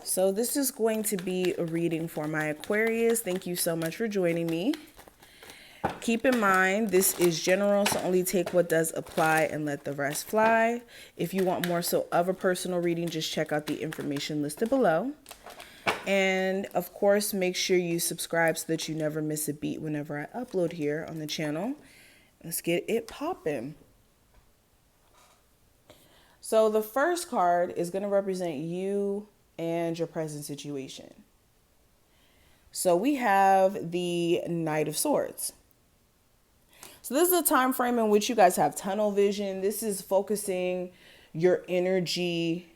So this is going to be a reading for my Aquarius. Thank you so much for joining me. Keep in mind, this is general, so only take what does apply and let the rest fly. If you want more so of a personal reading, just check out the information listed below. And of course, make sure you subscribe so that you never miss a beat whenever I upload here on the channel. Let's get it popping. So the first card is going to represent you and your present situation. So we have the Knight of Swords. So this is a time frame in which you guys have tunnel vision. This is focusing your energy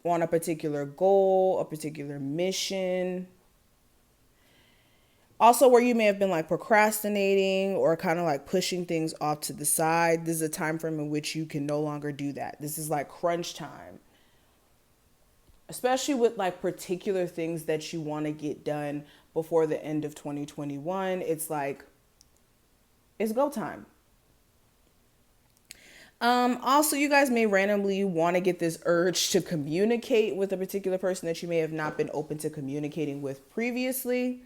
on a particular goal, a particular mission. Also where you may have been like procrastinating or kind of like pushing things off to the side. This is a time frame in which you can no longer do that. This is like crunch time. Especially with like particular things that you want to get done before the end of 2021. It's like, it's go time. Also, you guys may randomly want to get this urge to communicate with a particular person that you may have not been open to communicating with previously,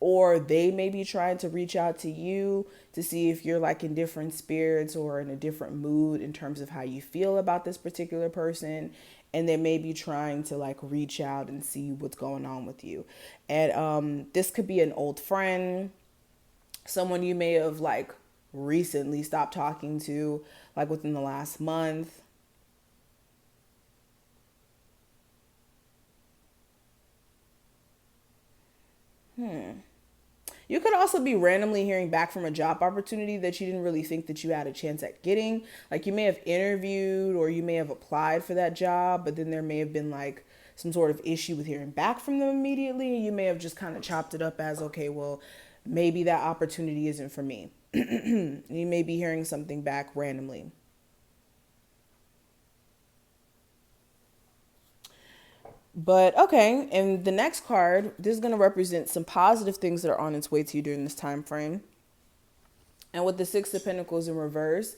or they may be trying to reach out to you to see if you're like in different spirits or in a different mood in terms of how you feel about this particular person. And they may be trying to like reach out and see what's going on with you. And this could be an old friend, someone you may have like recently stopped talking to, like within the last month. You could also be randomly hearing back from a job opportunity that you didn't really think that you had a chance at getting. Like you may have interviewed or you may have applied for that job, but then there may have been like some sort of issue with hearing back from them immediately. And you may have just kind of chopped it up as, okay, well, maybe that opportunity isn't for me. You may be hearing something back randomly. But okay, and the next card, this is going to represent some positive things that are on its way to you during this time frame. And with the Six of Pentacles in reverse,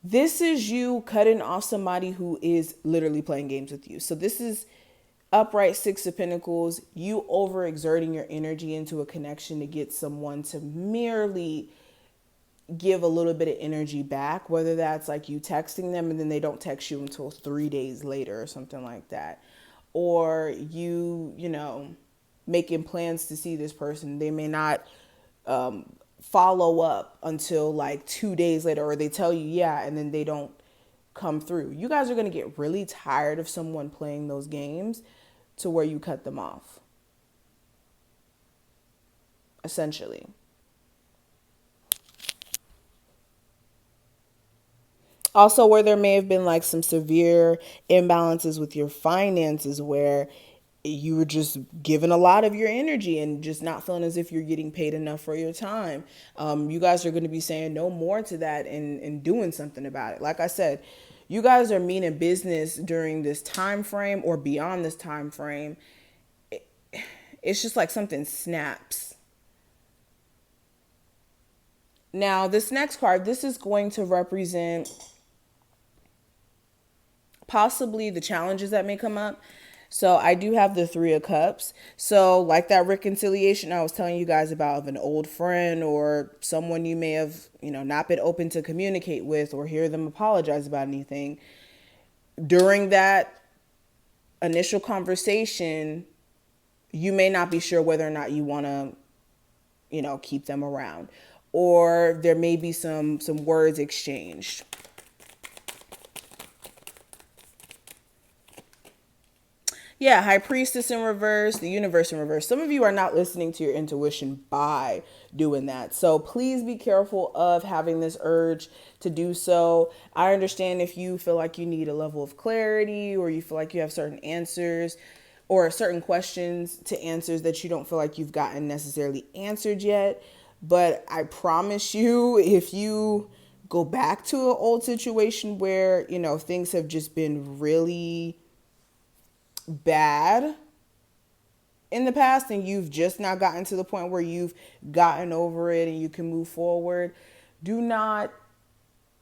this is you cutting off somebody who is literally playing games with you. So this is upright Six of Pentacles, you overexerting your energy into a connection to get someone to merely give a little bit of energy back, whether that's like you texting them and then they don't text you until 3 days later or something like that. Or you know, making plans to see this person. They may not follow up until like 2 days later, or they tell you, yeah, and then they don't come through. You guys are going to get really tired of someone playing those games to where you cut them off, essentially. Also, where there may have been like some severe imbalances with your finances where you were just giving a lot of your energy and just not feeling as if you're getting paid enough for your time. You guys are going to be saying no more to that and doing something about it. Like I said, you guys are meaning business during this time frame or beyond this time frame. It's just like something snaps. Now, this next card, this is going to represent possibly the challenges that may come up. So I do have the Three of Cups. So like that reconciliation I was telling you guys about of an old friend or someone you may have, you know, not been open to communicate with or hear them apologize about anything. During that initial conversation, you may not be sure whether or not you want to, you know, keep them around. Or there may be some words exchanged. Yeah, High Priestess in reverse, the Universe in reverse. Some of you are not listening to your intuition by doing that. So please be careful of having this urge to do so. I understand if you feel like you need a level of clarity or you feel like you have certain answers or certain questions to answers that you don't feel like you've gotten necessarily answered yet. But I promise you, if you go back to an old situation where, you know, things have just been really bad in the past and you've just now gotten to the point where you've gotten over it and you can move forward, do not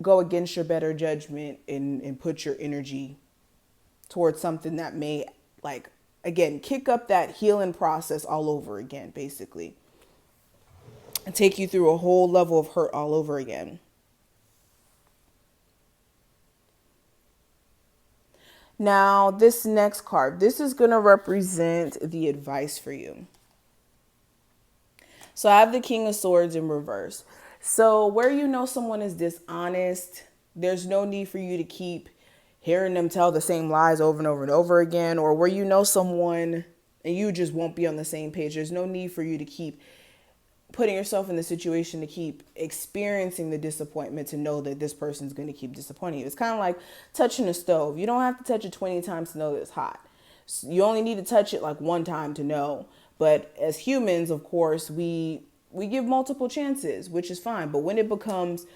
go against your better judgment and put your energy towards something that may like again, kick up that healing process all over again, basically. And take you through a whole level of hurt all over again. Now, this next card, this is going to represent the advice for you. So I have the King of Swords in reverse. So where you know someone is dishonest, there's no need for you to keep hearing them tell the same lies over and over and over again, or where you know someone and you just won't be on the same page. There's no need for you to keep putting yourself in the situation to keep experiencing the disappointment to know that this person's going to keep disappointing you. It's kind of like touching a stove. You don't have to touch it 20 times to know that it's hot. You only need to touch it like one time to know. But as humans, of course, we give multiple chances, which is fine. But when it becomes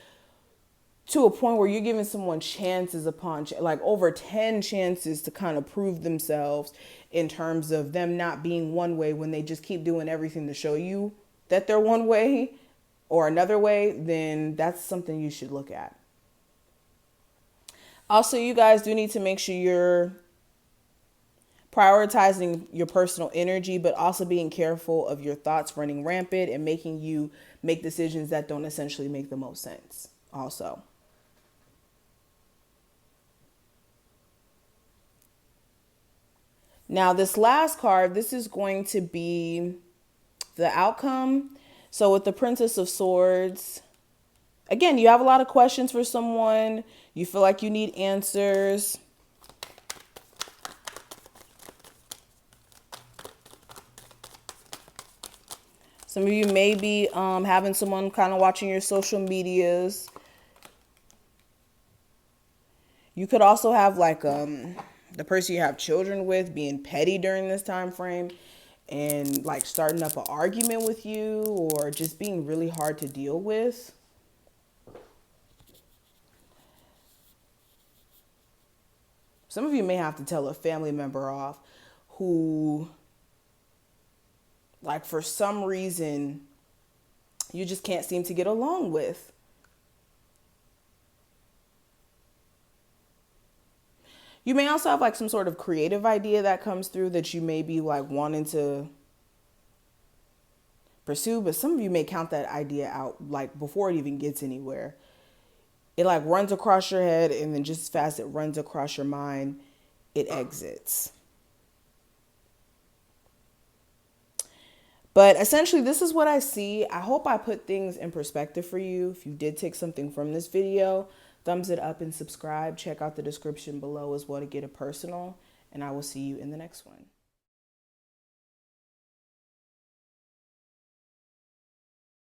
to a point where you're giving someone chances upon like over 10 chances to kind of prove themselves in terms of them not being one way when they just keep doing everything to show you that they're one way or another way, then that's something you should look at. Also, you guys do need to make sure you're prioritizing your personal energy, but also being careful of your thoughts running rampant and making you make decisions that don't essentially make the most sense also. Now, this last card, this is going to be the outcome. So with the Princess of Swords, again, you have a lot of questions for someone. You feel like you need answers. Some of you may be having someone kind of watching your social medias. You could also have like the person you have children with being petty during this time frame and like starting up an argument with you or just being really hard to deal with. Some of you may have to tell a family member off who, like, for some reason, you just can't seem to get along with. You may also have like some sort of creative idea that comes through that you may be like wanting to pursue, but some of you may count that idea out like before it even gets anywhere. It like runs across your head, and then just as fast as it runs across your mind, it exits. But essentially, this is what I see. I hope I put things in perspective for you. If you did take something from this video, thumbs it up and subscribe. Check out the description below as well to get it personal. And I will see you in the next one.